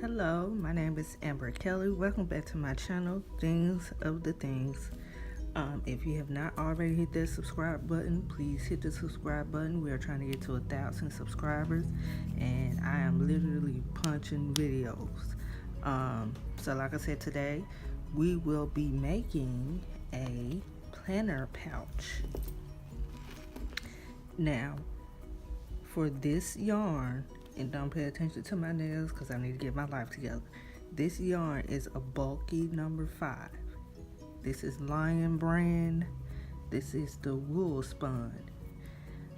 Hello, my name is Amber Kelly. Welcome back to my channel, Things of the Things. If you have not already hit that subscribe button, please hit the subscribe button. We are trying to get to 1,000 subscribers, and I am literally punching videos. So like I said, today we will be making a planner pouch. Now, for this yarn, and don't pay attention to my nails because I need to get my life together. This yarn is a bulky number 5. This is Lion brand. This is the wool spun.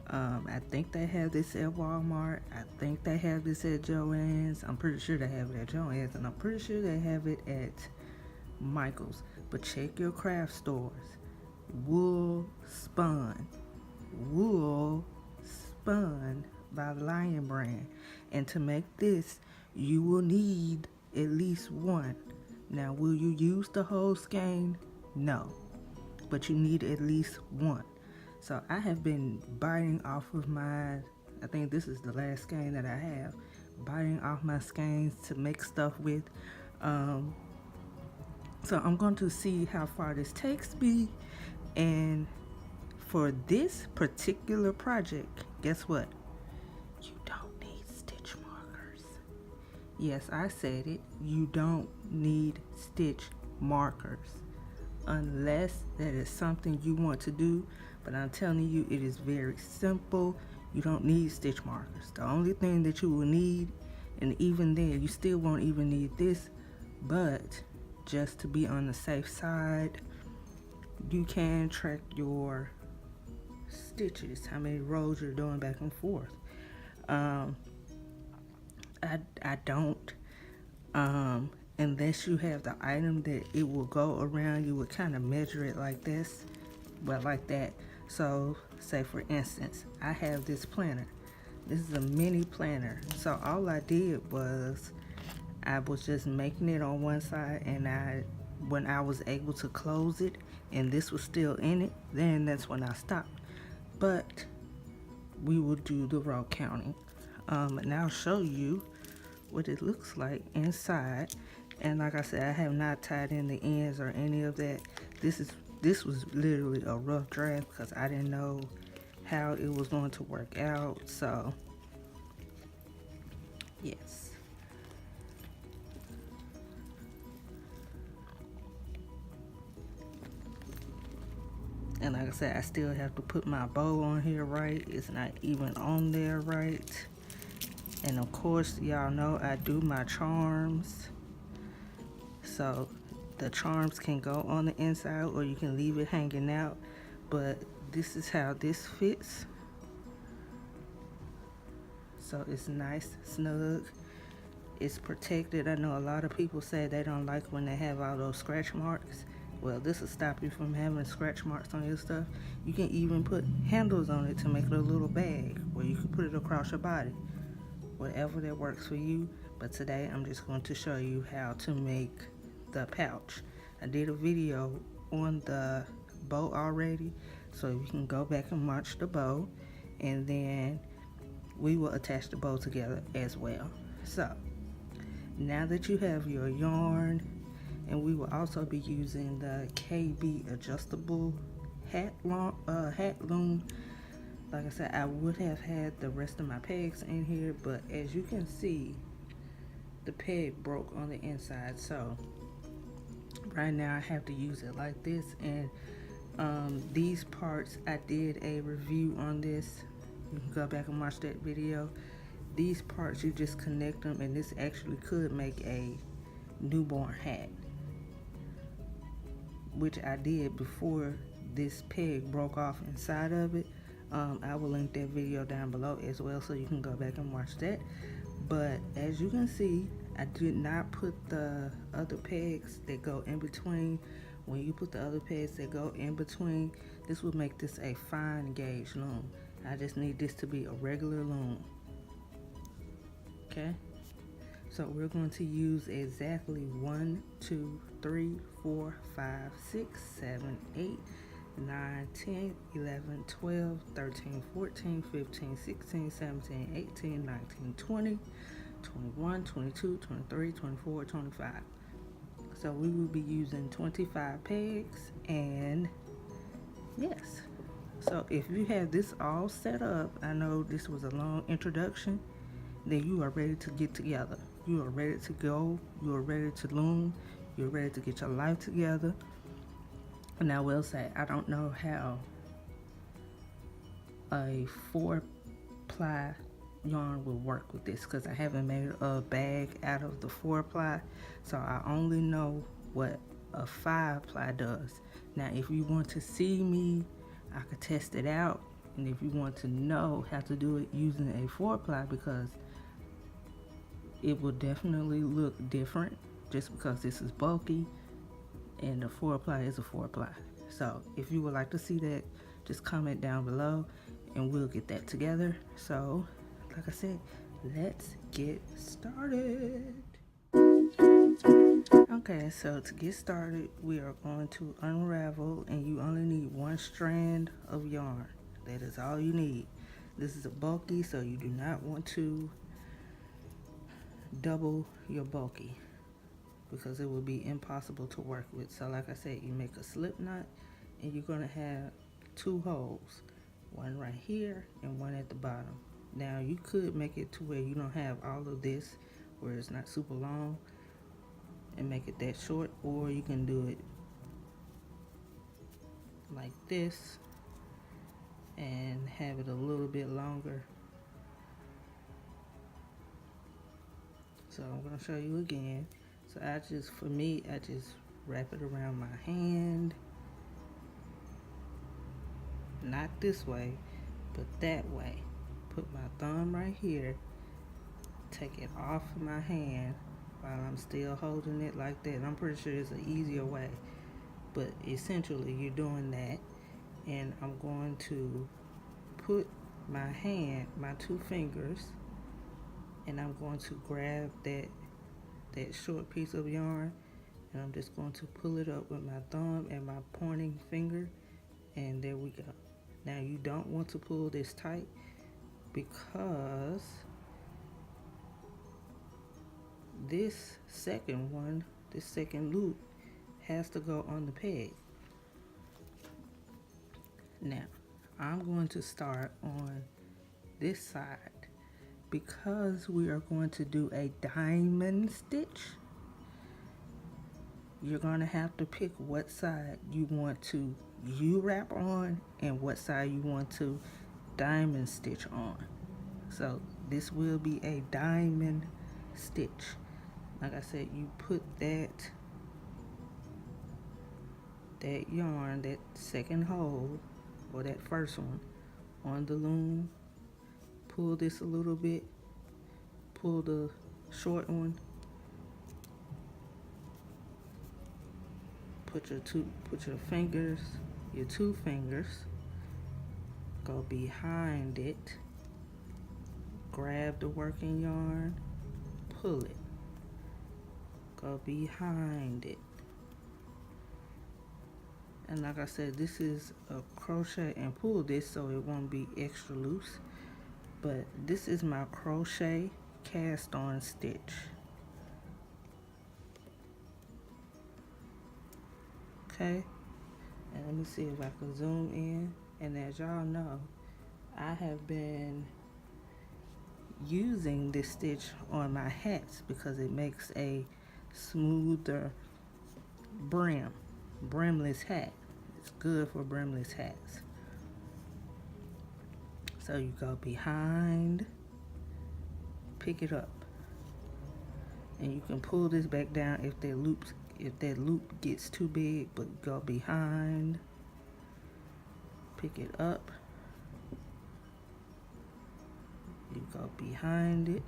I think they have this at Walmart. I think they have this at Joann's. I'm pretty sure they have it at Joann's, and I'm pretty sure they have it at Michael's. But check your craft stores. Wool spun. Wool spun by Lion brand. And to make this, you will need at least one. Now, will you use the whole skein? No, but you need at least one. So I have been biting off of my, I think this is the last skein that I have, biting off my skeins to make stuff with. So I'm going to see how far this takes me. And for this particular project, guess what? You don't need stitch markers. Yes, I said it. You don't need stitch markers unless that is something you want to do. But I'm telling you, it is very simple. You don't need stitch markers. The only thing that you will need, and even then, you still won't even need this, but just to be on the safe side, you can track your stitches, how many rows you're doing back and forth. I don't, unless you have the item that it will go around, you would kind of measure it like this, well, like that. So say for instance, I have this planner. This is a mini planner. So all I did was I was just making it on one side, and when I was able to close it and this was still in it, then that's when I stopped. But we will do the row counting, and I'll show you what it looks like inside. And like I said, I have not tied in the ends or any of that. This was literally a rough draft because I didn't know how it was going to work out. So yes. And like I said, I still have to put my bow on here right. It's not even on there right. And of course, y'all know I do my charms. So the charms can go on the inside, or you can leave it hanging out. But this is how this fits. So it's nice, snug. It's protected. I know a lot of people say they don't like when they have all those scratch marks. Well, this will stop you from having scratch marks on your stuff. You can even put handles on it to make it a little bag where you can put it across your body. Whatever that works for you. But today I'm just going to show you how to make the pouch. I did a video on the bow already, so you can go back and watch the bow, and then we will attach the bow together as well. So now that you have your yarn, and we will also be using the KB adjustable hat loom. Like I said, I would have had the rest of my pegs in here, but as you can see, the peg broke on the inside. So right now I have to use it like this. And these parts, I did a review on this. You can go back and watch that video. These parts, you just connect them, and this actually could make a newborn hat, which I did before this peg broke off inside of it. I will link that video down below as well, so you can go back and watch that. But as you can see, I did not put the other pegs that go in between. When you put the other pegs that go in between, this will make this a fine gauge loom. I just need this to be a regular loom. Okay? So we're going to use exactly 1, 2, 3, 4, 5, 6, 7, 8, 9, 10, 11, 12, 13, 14, 15, 16, 17, 18, 19, 20, 21, 22, 23, 24, 25. So we will be using 25 pegs, and yes. So if you have this all set up, I know this was a long introduction, then you are ready to get together. You are ready to go. You are ready to loom. You're ready to get your life together. And I will say, I don't know how a 4-ply yarn will work with this because I haven't made a bag out of the 4-ply, so I only know what a 5-ply does. Now if you want to see me, I could test it out, and if you want to know how to do it using a 4-ply, because it will definitely look different just because this is bulky and the 4-ply is a 4-ply. So if you would like to see that, just comment down below and we'll get that together. So like I said, let's get started. Okay, so to get started, we are going to unravel, and you only need 1 strand of yarn. That is all you need. This is a bulky, so you do not want to double your bulky because it will be impossible to work with. So like I said, you make a slip knot, and you're going to have 2 holes, one right here and one at the bottom. Now you could make it to where you don't have all of this, where it's not super long, and make it that short, or you can do it like this and have it a little bit longer. So I'm going to show you again. So for me, I just wrap it around my hand, not this way, but that way. Put my thumb right here, take it off of my hand while I'm still holding it like that. I'm pretty sure it's an easier way, but essentially you're doing that. And I'm going to put my hand, my 2 fingers, and I'm going to grab that short piece of yarn, and I'm just going to pull it up with my thumb and my pointing finger, and there we go. Now you don't want to pull this tight because this second loop has to go on the peg. Now I'm going to start on this side. Because we are going to do a diamond stitch, you're going to have to pick what side you want to U-wrap on and what side you want to diamond stitch on. So this will be a diamond stitch. Like I said, you put that yarn, that second hole, or that first one, on the loom. Pull this a little bit, pull the short one, put your 2 fingers, go behind it, grab the working yarn, pull it, go behind it. And like I said, this is a crochet and pull this so it won't be extra loose. But this is my crochet cast on stitch. Okay, and let me see if I can zoom in. And as y'all know, I have been using this stitch on my hats because it makes a smoother brimless hat. It's good for brimless hats. So you go behind, pick it up, and you can pull this back down if that loop gets too big, but go behind, pick it up, you go behind it,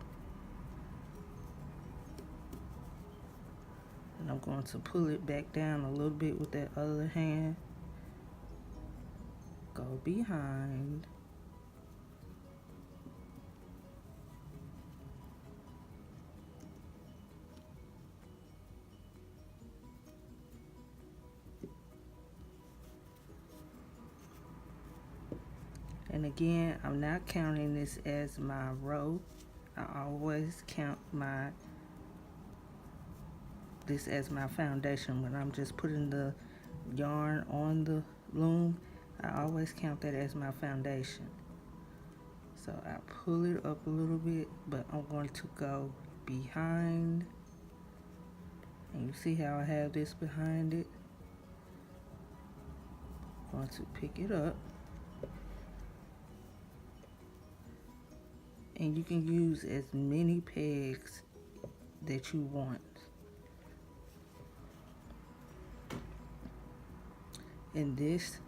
and I'm going to pull it back down a little bit with that other hand, go behind, and again, I'm not counting this as my row. I always count this as my foundation when I'm just putting the yarn on the loom. I always count that as my foundation. So I pull it up a little bit, but I'm going to go behind. And you see how I have this behind it? I'm going to pick it up. And you can use as many pegs that you want. And this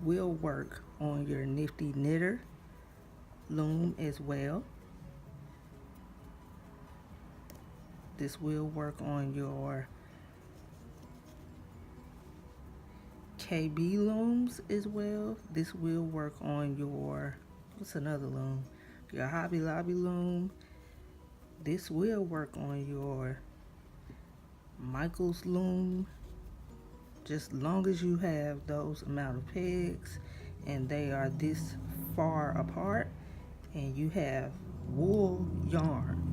will work on your Nifty Knitter loom as well. This will work on your KB looms as well. This will work on your, what's another loom? Your Hobby Lobby loom. This will work on your Michael's loom. Just long as you have those amount of pegs and they are this far apart and you have wool yarn.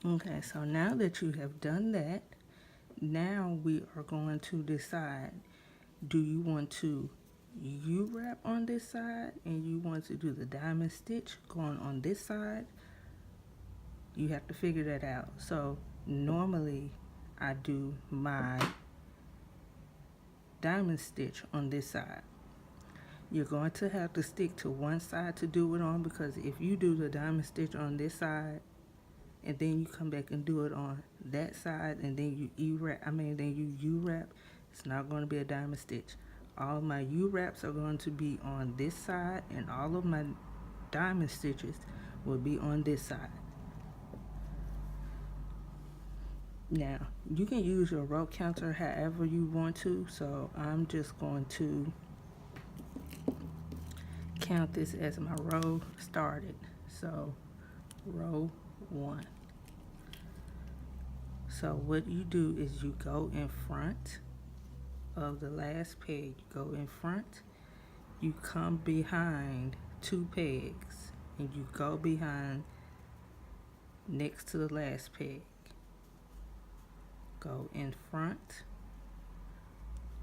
Okay, so now that you have done that, now we are going to decide, do you want to U-wrap on this side and you want to do the diamond stitch going on this side? You have to figure that out. So normally I do my diamond stitch on this side. You're going to have to stick to one side to do it on, because if you do the diamond stitch on this side and then you come back and do it on that side and then you U-wrap, it's not going to be a diamond stitch. All my U-wraps are going to be on this side and all of my diamond stitches will be on this side. Now, you can use your row counter however you want to, so I'm just going to count this as my row started. So, row 1. So what you do is you go in front of the last peg. You go in front, you come behind 2 pegs, and you go behind next to the last peg. Go in front,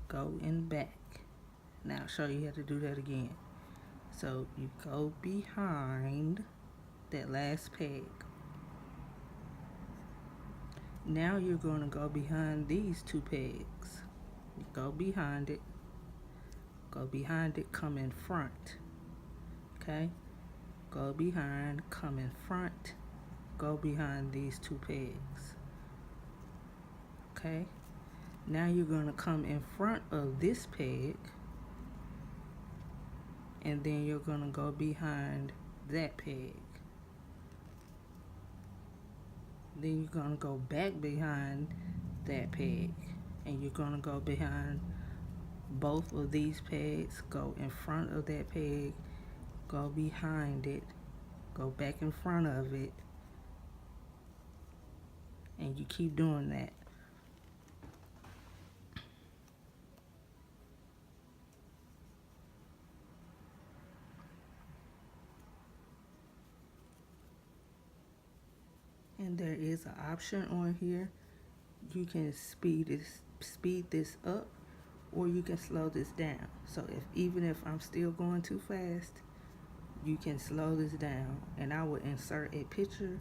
go in back. Now I'll show you how to do that again. So you go behind that last peg. Now you're going to go behind these 2 pegs. You go behind it, come in front. Okay? Go behind, come in front, go behind these 2 pegs. Okay? Now you're going to come in front of this peg, and then you're going to go behind that peg. Then you're going to go back behind that peg, and you're going to go behind both of these pegs, go in front of that peg, go behind it, go back in front of it, and you keep doing that. And there is an option on here. You can speed this up, or you can slow this down. So even if I'm still going too fast, you can slow this down, and I will insert a picture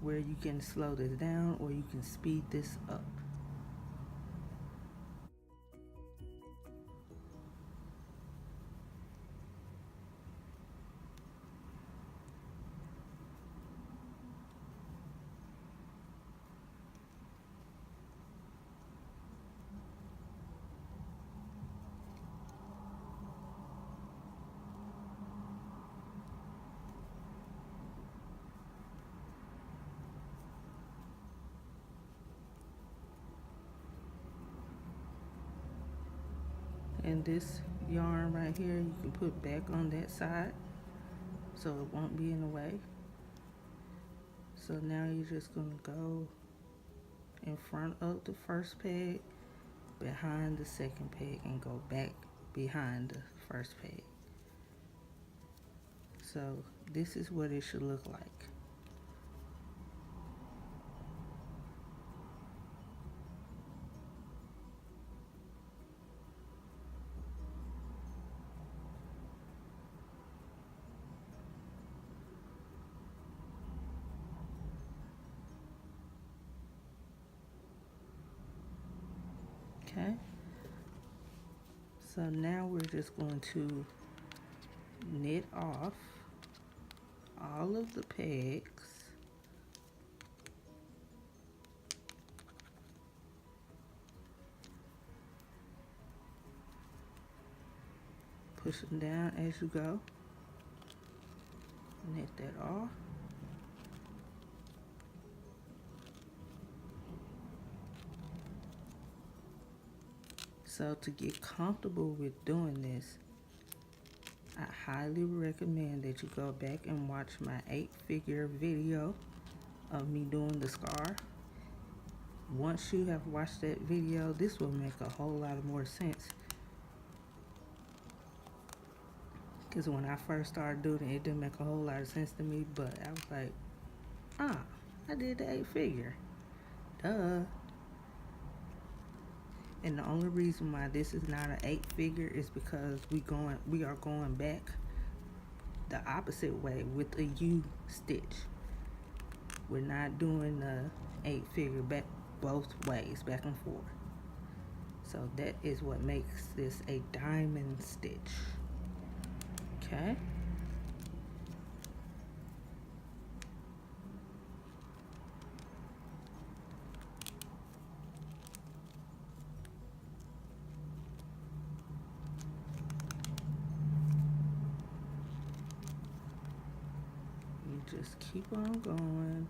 where you can slow this down or you can speed this up. And this yarn right here you can put back on that side so it won't be in the way. So now you're just going to go in front of the first peg, behind the second peg, and go back behind the first peg. So this is what it should look like. Okay, so now we're just going to knit off all of the pegs. Push them down as you go. Knit that off. So to get comfortable with doing this, I highly recommend that you go back and watch my 8-figure video of me doing the scarf. Once you have watched that video, this will make a whole lot more sense. Because when I first started doing it, it didn't make a whole lot of sense to me, but I was like, I did the 8-figure. Duh. And the only reason why this is not an 8-figure is because we are going back the opposite way with a U stitch. We're not doing the 8-figure back both ways, back and forth. So that is what makes this a diamond stitch. Okay. Just keep on going,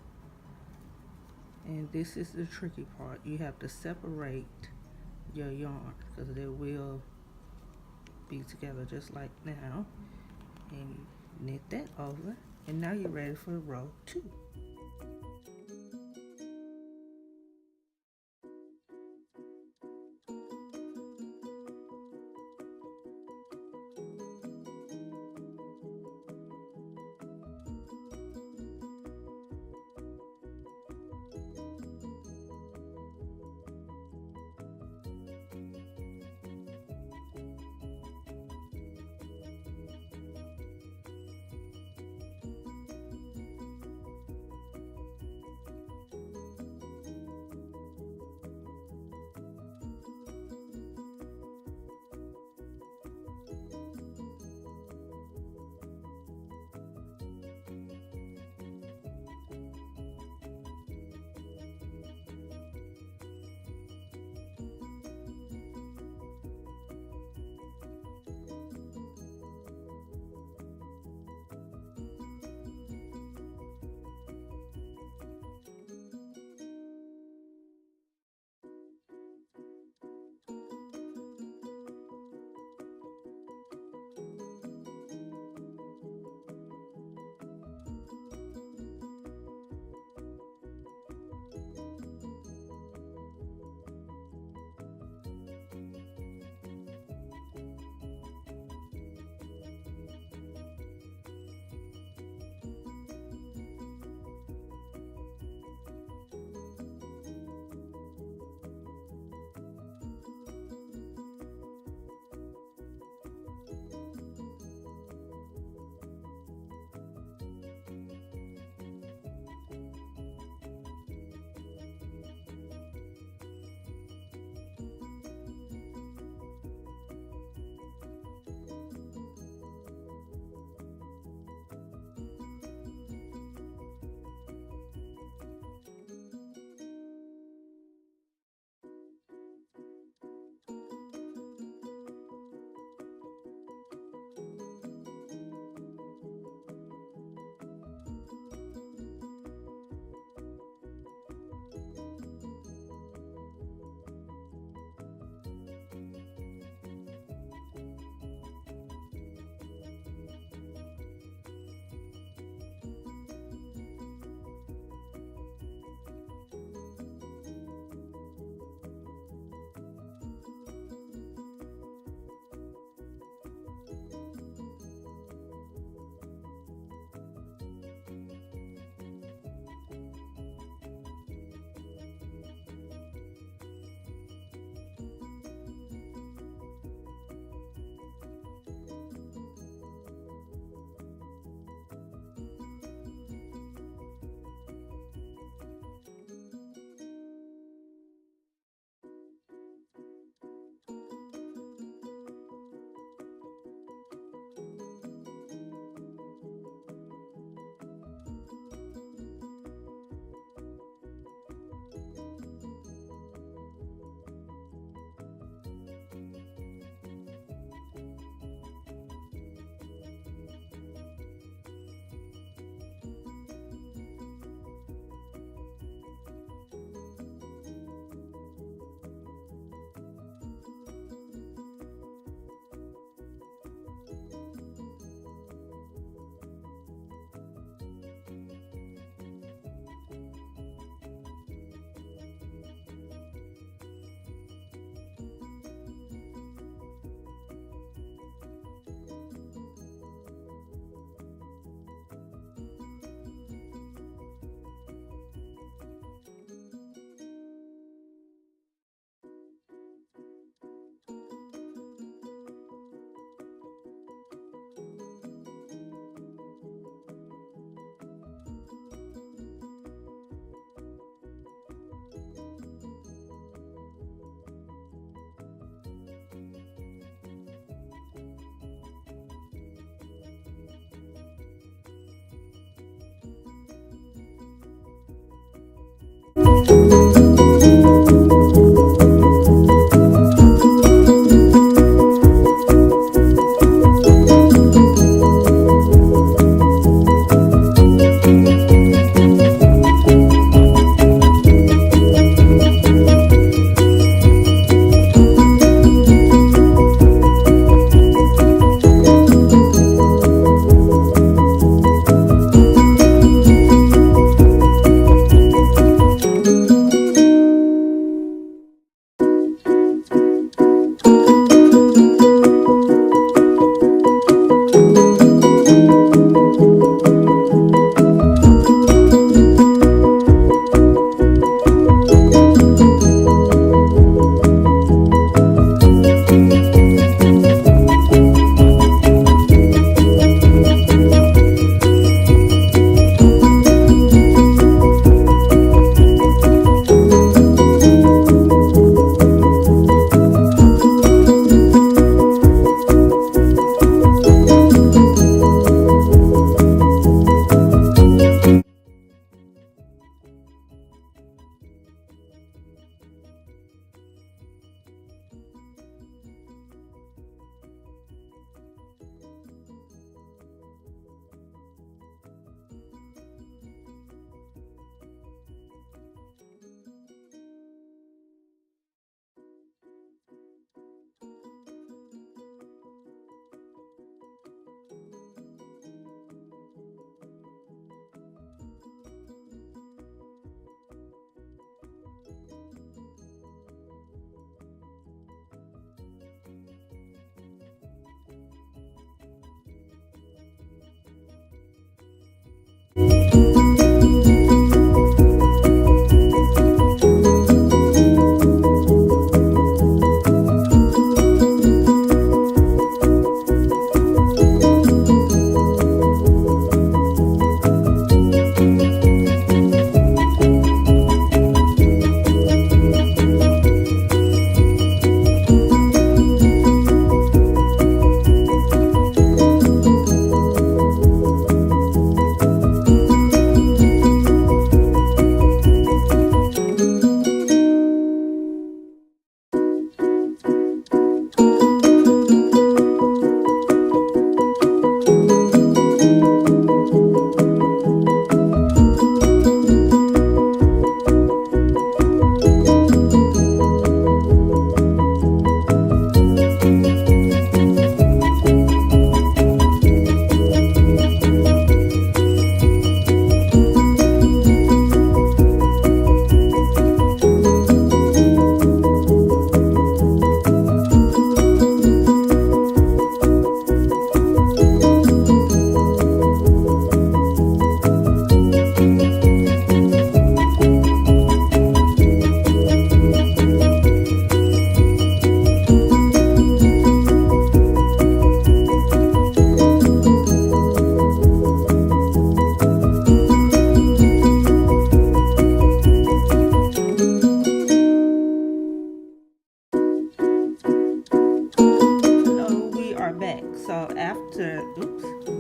and this is the tricky part. You have to separate your yarn because they will be together just like now, and you knit that over, and now you're ready for row 2.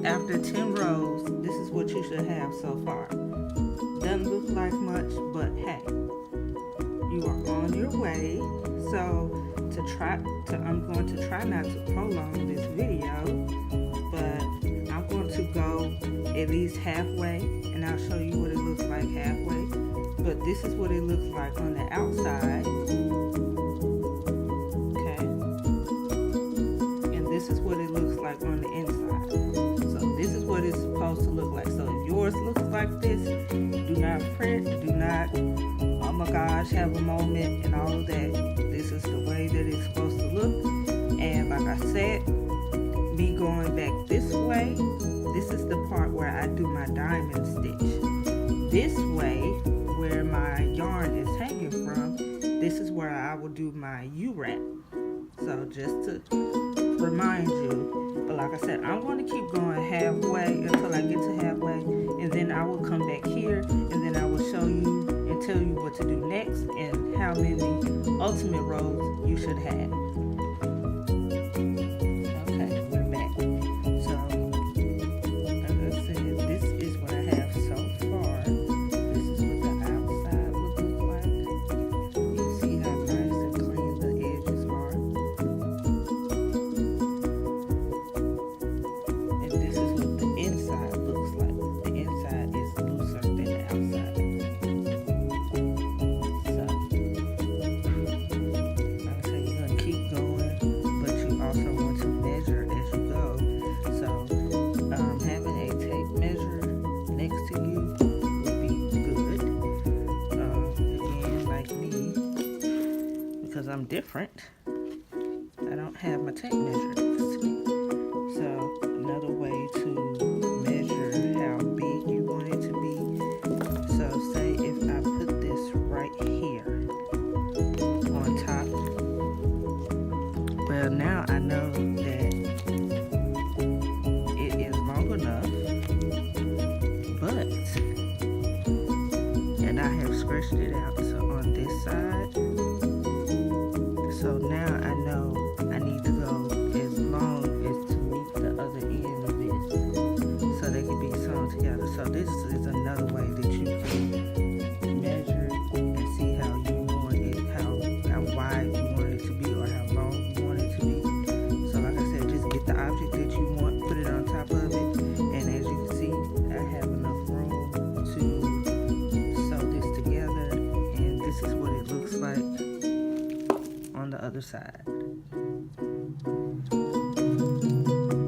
After 10 rows, this is what you should have so far. Doesn't look like much, but hey, you are on your way. So I'm going to try not to prolong this video, but I'm going to go at least halfway, and I'll show you what it looks like halfway. But this is what it looks like on the outside. This is what it looks like on the inside. So this is what it's supposed to look like. So if yours looks like this, do not fret, do not, oh my gosh, have a moment and all of that. This is the way that it's supposed to look. And like I said, me going back this way, this is the part where I do my diamond stitch. This way, where my yarn is hanging from, this is where I will do my U-wrap. So just to remind you, but like I said, I'm going to keep going halfway until I get to halfway, and then I will come back here and then I will show you and tell you what to do next and how many ultimate rows you should have. Okay, we're back. So like I said, this is what I have so far. This is what the outside would look like. I'm different, I don't have my tape measure. So another way to measure how big you want it to be. So say if I put this right here on top. Well, now I know that it is long enough, and I have stretched it out so on this side. So now I know I need to go as long as to meet the other end of it, so they can be sewn together. So this is another way that you can measure and see how you want it, how wide you want it to be, or how long you want it to be. So like I said, just get the object that you want, put it on top of it, and as you can see, I have enough room to sew this together, and this is what it looks like on the other side.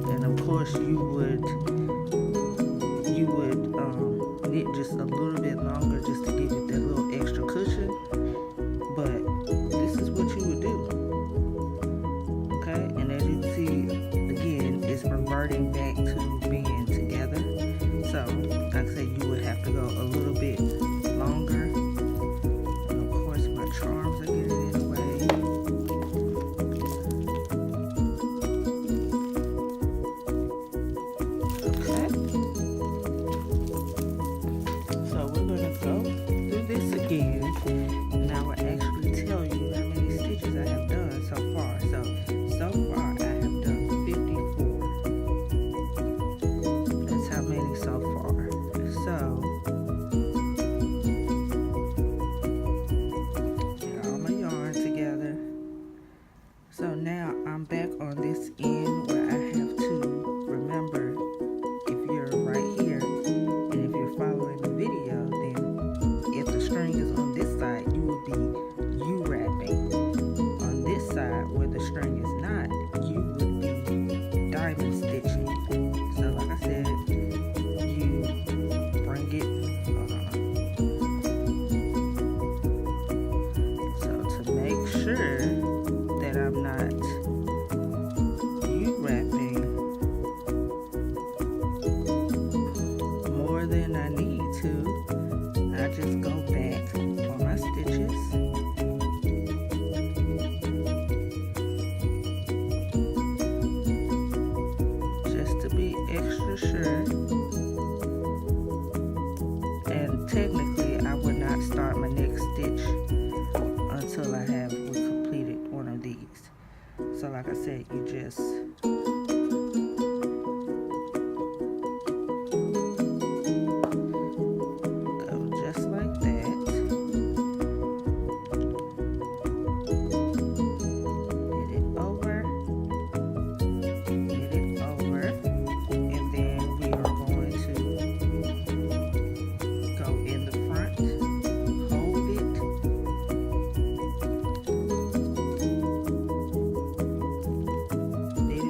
And of course you would knit just a little bit longer just to give it that little extra cushion, but this is what you would do. Okay, and as you can see, again, it's reverting back to being together. So like I said, you would have to go a little bit longer, and of course my charms are getting in the way. Okay, so we're going to go through this again, and I will actually tell you how many stitches I have done so far. So far I have done 54. That's how many so far. So get all my yarn together. So now I'm back on this end where I have to remember, if you're right here and if you're following the video, then if the string is on this side, you will be U-wrapping. On this side where the string is not, you would be diamond stitching. So like I said, you bring it so to make sure that I'm not U-wrapping more than I need to, I just go back on my stitches just to be extra sure. And technically I would not start my next stitch until I have completed one of these. So like I said, you just go just like that. Knit it over, and then we are going to go in the front, hold it, knit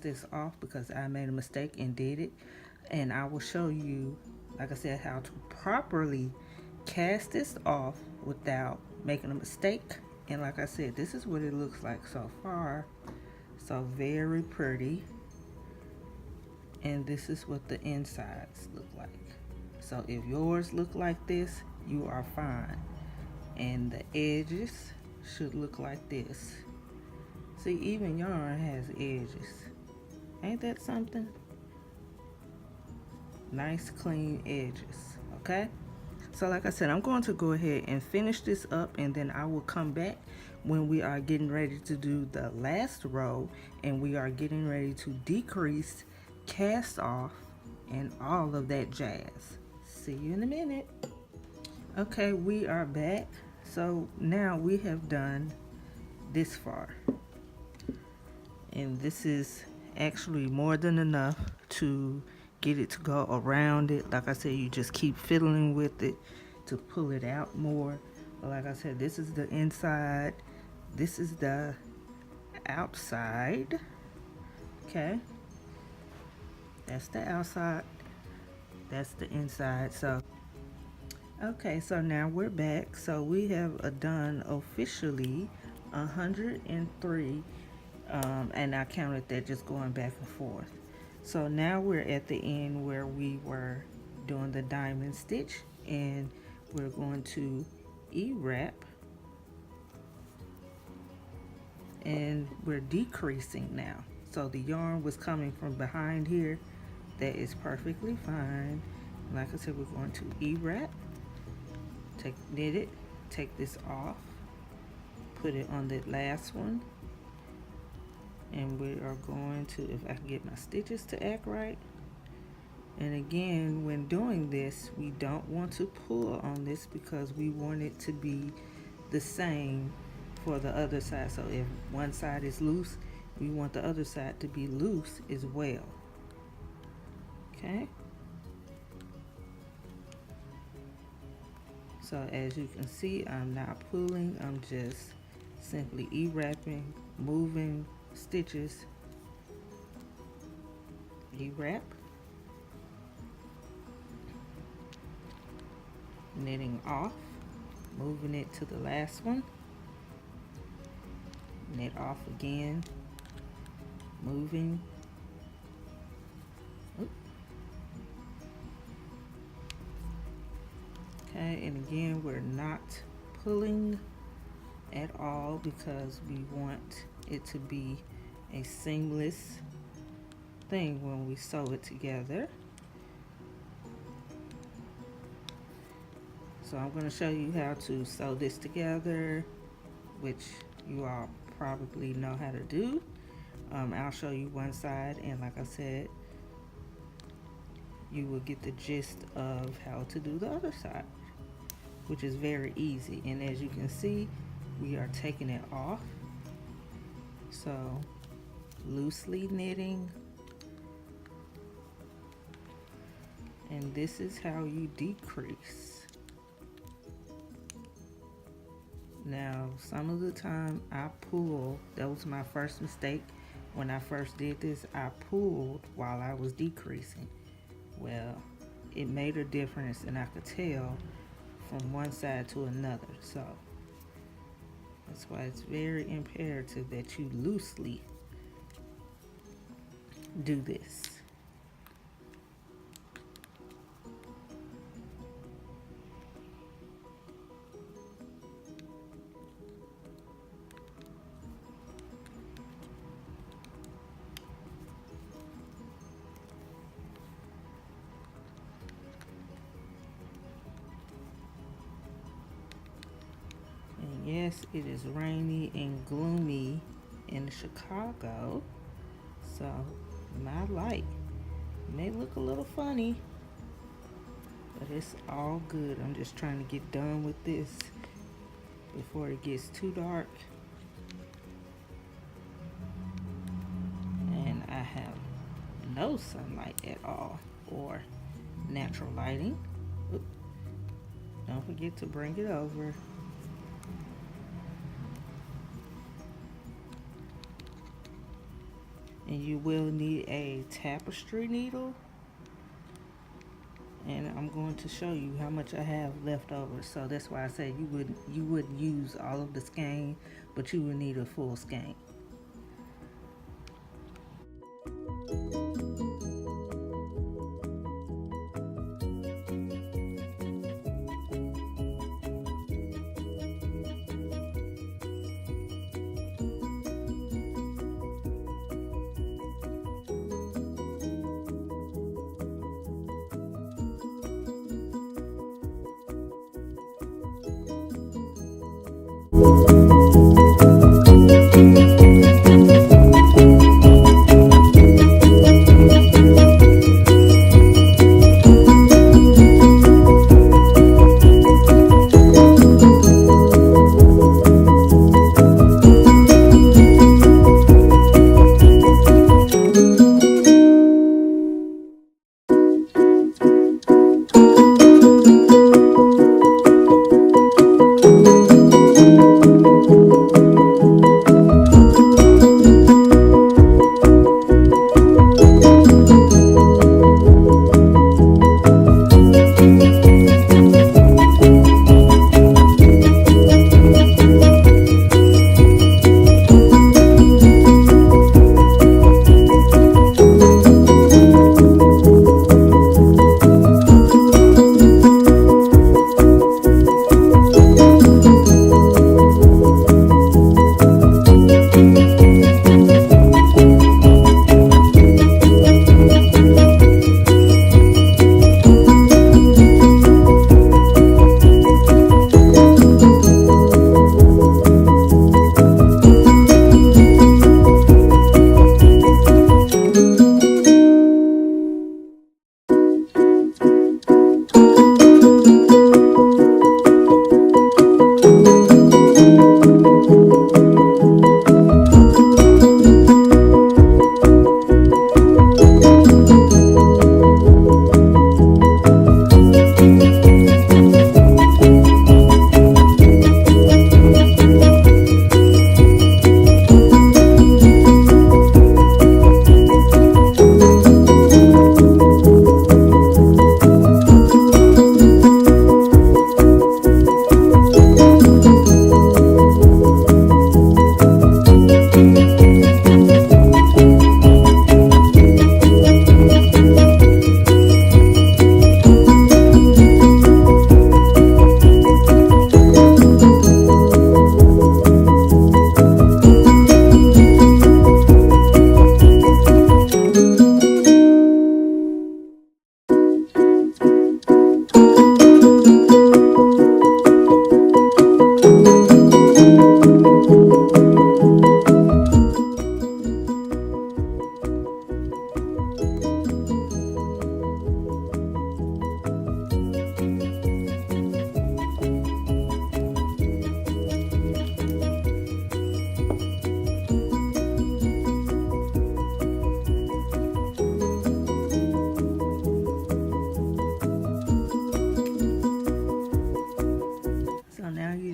this off because I made a mistake and did it. And I will show you, like I said, how to properly cast this off without making a mistake. And like I said, this is what it looks like so far. So very pretty. And this is what the insides look like. So if yours look like this, you are fine. And the edges should look like this. See, even yarn has edges. Ain't that something? Nice clean edges, okay? So like I said, I'm going to go ahead and finish this up, and then I will come back when we are getting ready to do the last row, and we are getting ready to decrease, cast off, and all of that jazz. See you in a minute. Okay, we are back. So now we have done this far, and this is actually more than enough to get it to go around it. Like I said, you just keep fiddling with it to pull it out more. But like I said, this is the inside, this is the outside. Okay, that's the outside, that's the inside. So okay, so now we're back. So we have done officially 103, and I counted that just going back and forth. So now we're at the end where we were doing the diamond stitch, and we're going to E-wrap, and we're decreasing now. So the yarn was coming from behind here. That is perfectly fine. Like I said, we're going to E-wrap, knit it, take this off, put it on the last one, and we are going to, if I can get my stitches to act right. And again, when doing this, we don't want to pull on this because we want it to be the same for the other side. So if one side is loose, we want the other side to be loose as well. Okay, so as you can see, I'm not pulling, I'm just simply E-wrapping, moving stitches, E-wrap, knitting off, moving it to the last one, knit off again, moving, okay, and again we're not pulling at all because we want it to be a seamless thing when we sew it together. So I'm going to show you how to sew this together, which you all probably know how to do. I'll show you one side, and like I said, you will get the gist of how to do the other side, which is very easy. And as you can see, we are taking it off. So loosely knitting, and this is how you decrease. Now some of the time I pull, that was my first mistake. When I first did this, I pulled while I was decreasing. Well, it made a difference, and I could tell from one side to another. So that's why it's very imperative that you loosely do this. Yes, it is rainy and gloomy in Chicago, so my light may look a little funny, but it's all good. I'm just trying to get done with this before it gets too dark. And I have no sunlight at all or natural lighting. Oop. Don't forget to bring it over. And you will need a tapestry needle, and I'm going to show you how much I have left over. So that's why I said you wouldn't use all of the skein, but you would need a full skein.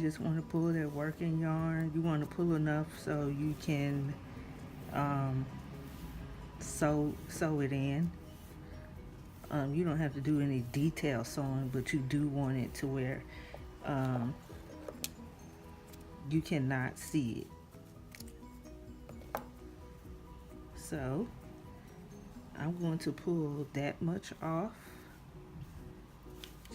Just want to pull that working yarn. You want to pull enough so you can sew it in. You don't have to do any detail sewing, but you do want it to where you cannot see it. So I'm going to pull that much off,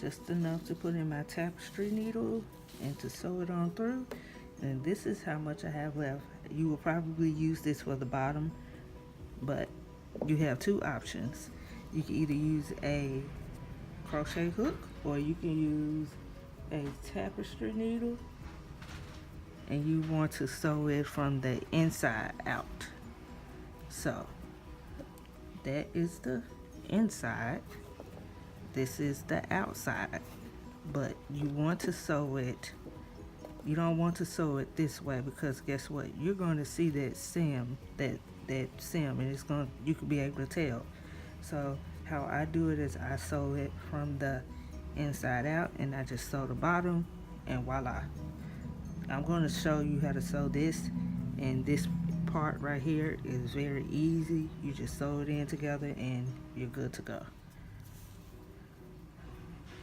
just enough to put in my tapestry needle and to sew it on through. And this is how much I have left. You will probably use this for the bottom, but you have two options. You can either use a crochet hook, or you can use a tapestry needle, and you want to sew it from the inside out. So that is the inside, this is the outside, but you want to sew it, you don't want to sew it this way, because guess what, you're going to see that seam, that seam, and it's going to, you can be able to tell. So how I do it is I sew it from the inside out, and I just sew the bottom, and voila. I'm going to show you how to sew this, and this part right here is very easy. You just sew it in together and you're good to go.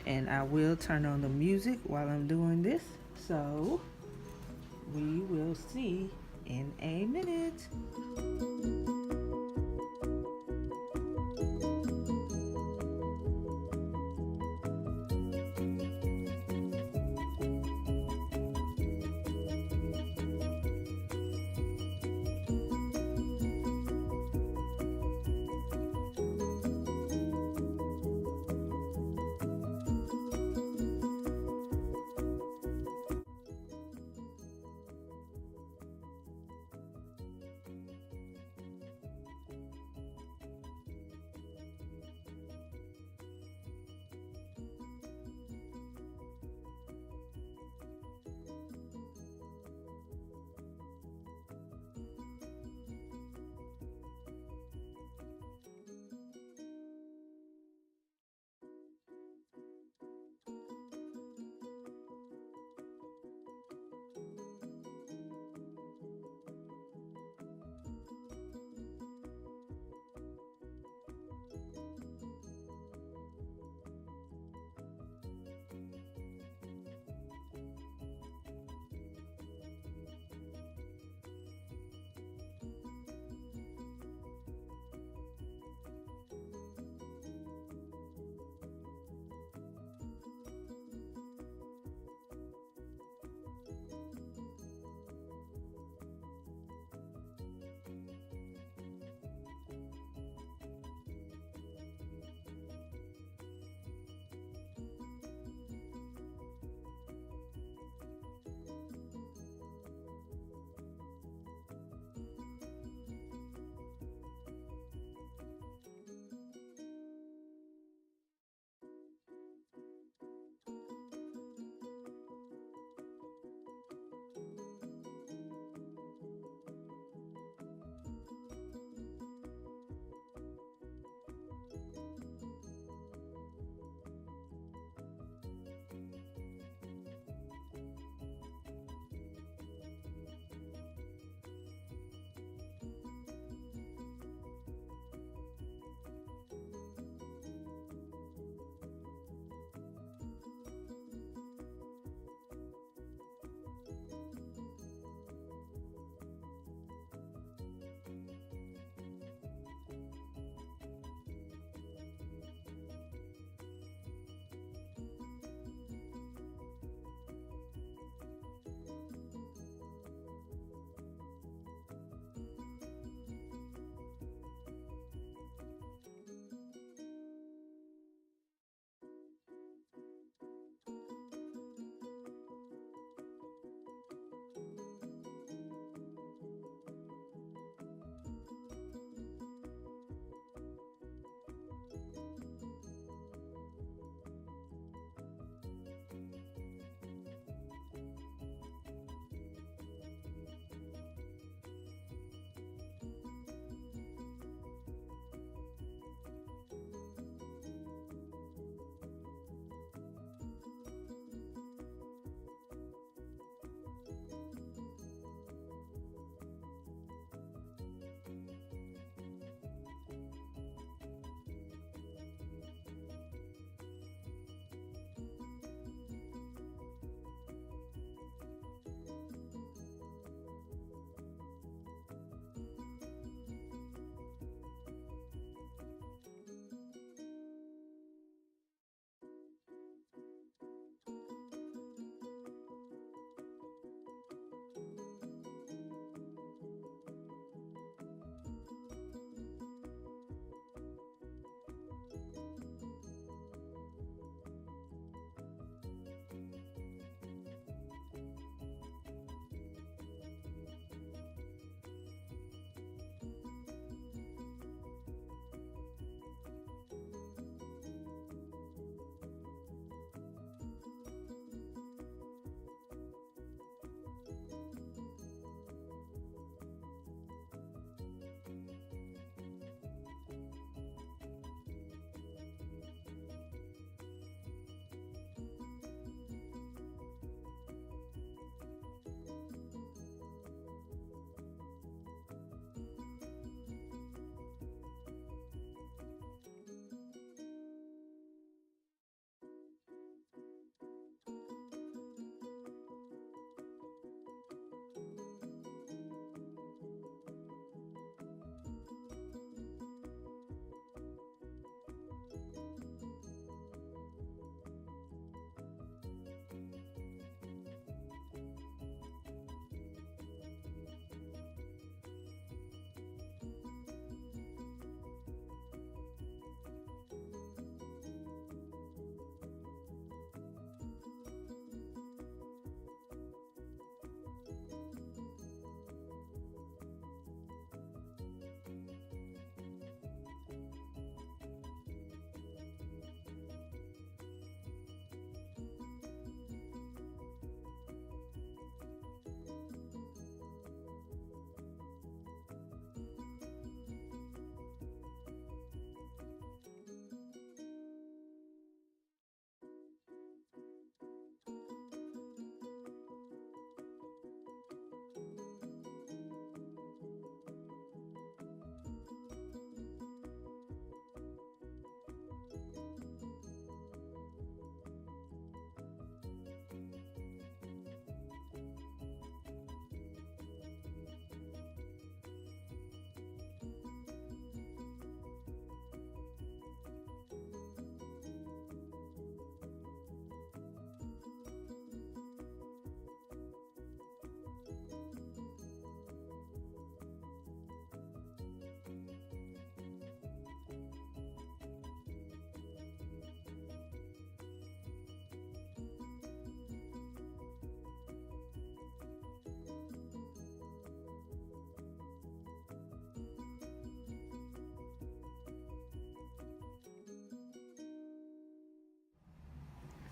And I will turn on the music while I'm doing this, so we will see in a minute.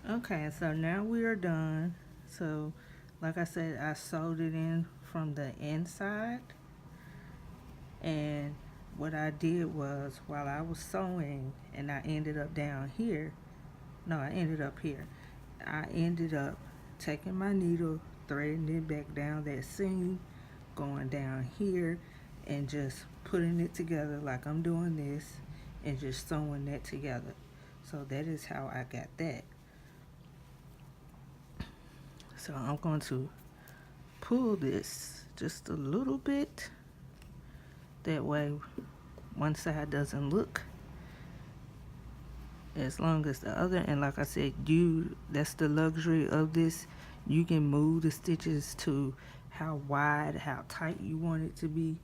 Okay, so now we are done. So like I said, I sewed it in from the inside, and what I did was, while I was sewing and I ended up down here, no, I ended up here, I ended up taking my needle, threading it back down that seam, going down here, and just putting it together like I'm doing this, and just sewing that together. So that is how I got that. So I'm going to pull this just a little bit, that way one side doesn't look as long as the other. And like I said, that's the luxury of this. You can move the stitches to how wide, how tight you want it to be.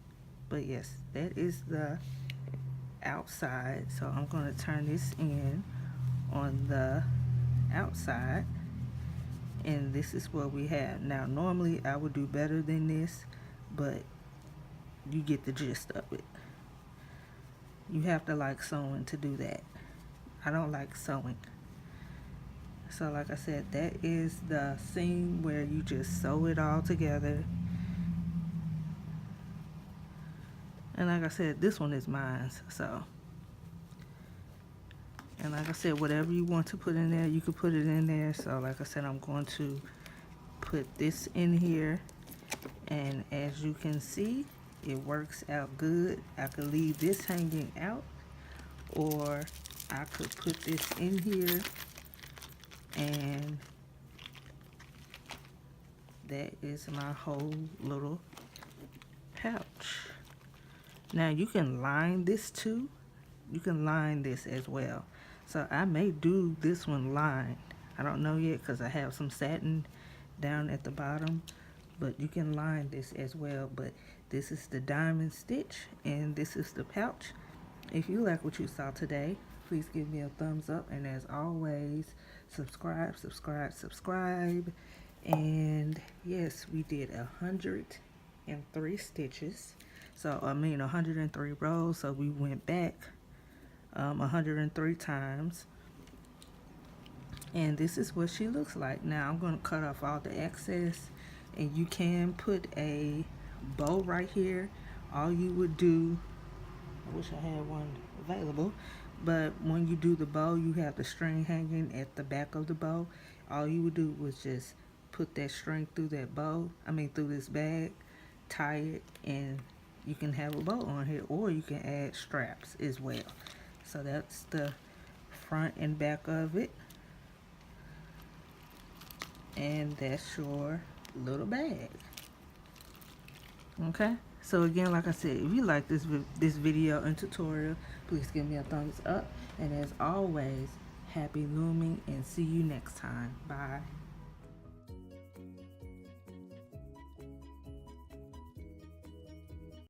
But yes, that is the outside. So I'm going to turn this in on the outside, and this is what we have. Now normally I would do better than this, but you get the gist of it. You have to like sewing to do that. I don't like sewing. So like I said, that is the seam where you just sew it all together. And like I said, this one is mine. So, and like I said, whatever you want to put in there, you can put it in there. So like I said, I'm going to put this in here, and as you can see, it works out good. I could leave this hanging out, or I could put this in here, and that is my whole little pouch. Now you can line this too. You can line this as well. So I may do this one lined. I don't know yet because I have some satin down at the bottom, but you can line this as well. But this is the diamond stitch, and this is the pouch. If you like what you saw today, please give me a thumbs up, and as always, subscribe. And yes, we did 103 stitches. So I mean 103 rows. So we went back 103 times, and this is what she looks like. Now I'm going to cut off all the excess, and you can put a bow right here. All you would do, I wish I had one available, but when you do the bow, you have the string hanging at the back of the bow. All you would do was just put that string through that bow, through this bag, tie it, and you can have a bow on here, or you can add straps as well. So that's the front and back of it, and that's your little bag. Okay, so again, like I said, if you like this video and tutorial, please give me a thumbs up, and as always, happy looming, and see you next time. Bye.